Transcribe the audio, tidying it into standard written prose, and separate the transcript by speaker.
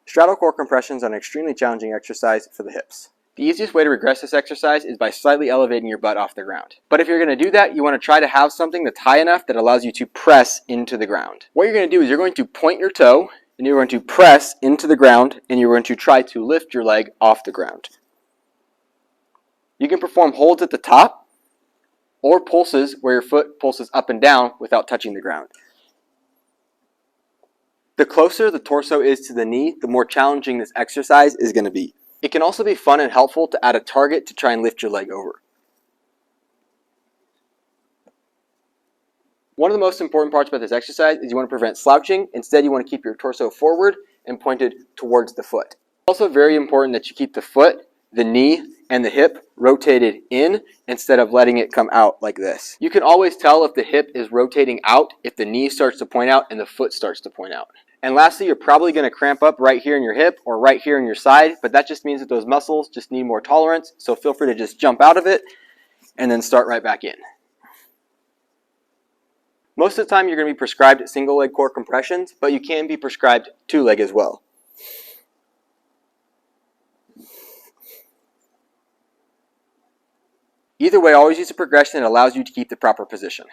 Speaker 1: Straddle core compressions are an extremely challenging exercise for the hips. The easiest way to regress this exercise is by slightly elevating your butt off the ground. But if you're going to do that, you want to try to have something that's high enough that allows you to press into the ground. What you're going to do is you're going to point your toe, and you're going to press into the ground, and you're going to try to lift your leg off the ground. You can perform holds at the top, or pulses where your foot pulses up and down without touching the ground. The closer the torso is to the knee, the more challenging this exercise is going to be. It can also be fun and helpful to add a target to try and lift your leg over. One of the most important parts about this exercise is you want to prevent slouching. Instead, you want to keep your torso forward and pointed towards the foot. It's also very important that you keep the foot, the knee, and the hip rotated in instead of letting it come out like this. You can always tell if the hip is rotating out if the knee starts to point out and the foot starts to point out. And lastly, you're probably going to cramp up right here in your hip or right here in your side, but that just means that those muscles just need more tolerance, so feel free to just jump out of it and then start right back in. Most of the time you're going to be prescribed single leg core compressions, but you can be prescribed two leg as well. Either way, always use a progression that allows you to keep the proper position.